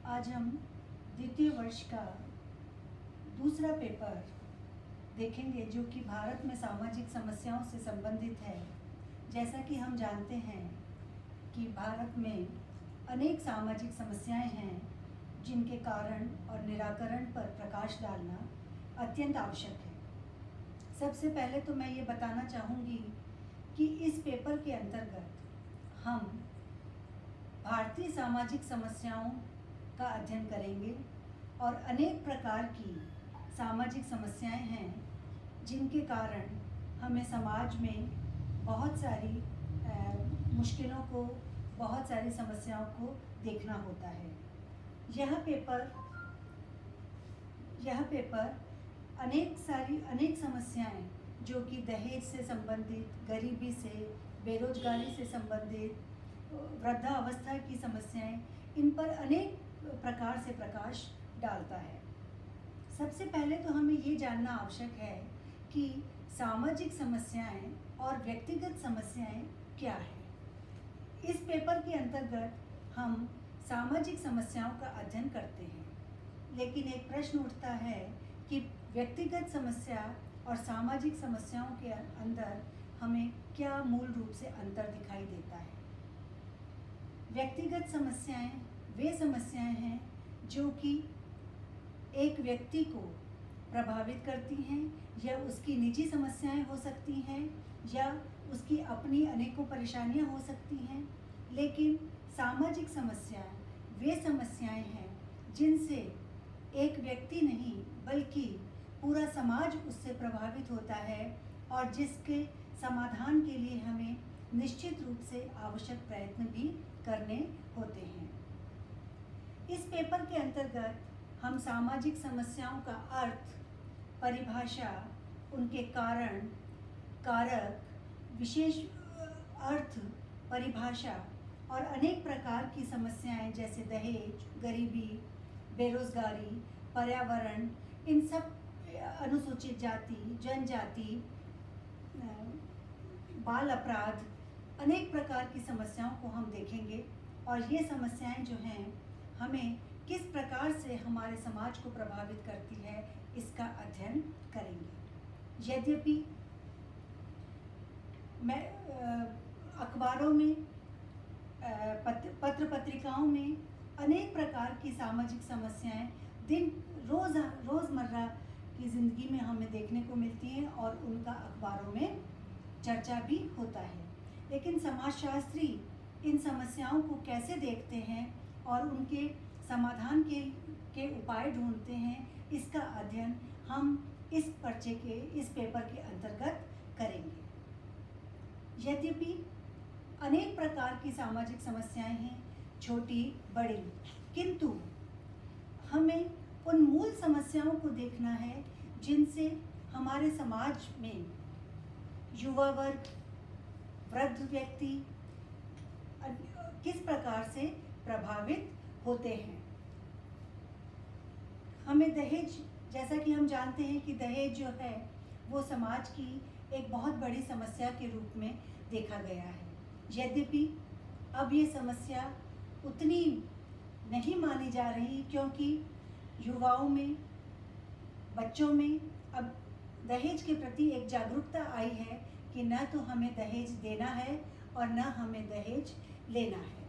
आज हम द्वितीय वर्ष का दूसरा पेपर देखेंगे जो कि भारत में सामाजिक समस्याओं से संबंधित है। जैसा कि हम जानते हैं कि भारत में अनेक सामाजिक समस्याएं हैं जिनके कारण और निराकरण पर प्रकाश डालना अत्यंत आवश्यक है। सबसे पहले तो मैं ये बताना चाहूँगी कि इस पेपर के अंतर्गत हम भारतीय सामाजिक समस्याओं का अध्ययन करेंगे और अनेक प्रकार की सामाजिक समस्याएं हैं जिनके कारण हमें समाज में बहुत सारी मुश्किलों को, बहुत सारी समस्याओं को देखना होता है। यह पेपर अनेक समस्याएं जो कि दहेज से संबंधित, गरीबी से, बेरोजगारी से संबंधित, वृद्धावस्था की समस्याएं, इन पर अनेक प्रकार से प्रकाश डालता है। सबसे पहले तो हमें ये जानना आवश्यक है कि सामाजिक समस्याएं और व्यक्तिगत समस्याएं क्या है। इस पेपर के अंतर्गत हम सामाजिक समस्याओं का अध्ययन करते हैं, लेकिन एक प्रश्न उठता है कि व्यक्तिगत समस्या और सामाजिक समस्याओं के अंदर हमें क्या मूल रूप से अंतर दिखाई देता है। व्यक्तिगत समस्याएं वे समस्याएं हैं जो कि एक व्यक्ति को प्रभावित करती हैं, या उसकी निजी समस्याएं हो सकती हैं, या उसकी अपनी अनेकों परेशानियां हो सकती हैं। लेकिन सामाजिक समस्याएं वे समस्याएं हैं जिनसे एक व्यक्ति नहीं बल्कि पूरा समाज उससे प्रभावित होता है, और जिसके समाधान के लिए हमें निश्चित रूप से आवश्यक प्रयत्न भी करने होते हैं। इस पेपर के अंतर्गत हम सामाजिक समस्याओं का अर्थ, परिभाषा, उनके कारण, कारक, विशेष अर्थ, परिभाषा और अनेक प्रकार की समस्याएं जैसे दहेज, गरीबी, बेरोजगारी, पर्यावरण, इन सब, अनुसूचित जाति, जनजाति, बाल अपराध, अनेक प्रकार की समस्याओं को हम देखेंगे। और ये समस्याएं जो हैं हमें किस प्रकार से हमारे समाज को प्रभावित करती है, इसका अध्ययन करेंगे। यद्यपि मैं अखबारों में, पत्र पत्रिकाओं में अनेक प्रकार की सामाजिक समस्याएं रोज़मर्रा की ज़िंदगी में हमें देखने को मिलती हैं और उनका अखबारों में चर्चा भी होता है, लेकिन समाजशास्त्री इन समस्याओं को कैसे देखते हैं और उनके समाधान के उपाय ढूंढते हैं, इसका अध्ययन हम इस पेपर के अंतर्गत करेंगे। यद्यपि अनेक प्रकार की सामाजिक समस्याएं हैं, छोटी बड़ी, किंतु हमें उन मूल समस्याओं को देखना है जिनसे हमारे समाज में युवा वर्ग, वृद्ध व्यक्ति किस प्रकार से प्रभावित होते हैं। हमें दहेज, जैसा कि हम जानते हैं कि दहेज जो है वो समाज की एक बहुत बड़ी समस्या के रूप में देखा गया है। यद्यपि अब ये समस्या उतनी नहीं मानी जा रही, क्योंकि युवाओं में, बच्चों में अब दहेज के प्रति एक जागरूकता आई है कि न तो हमें दहेज देना है और न हमें दहेज लेना है।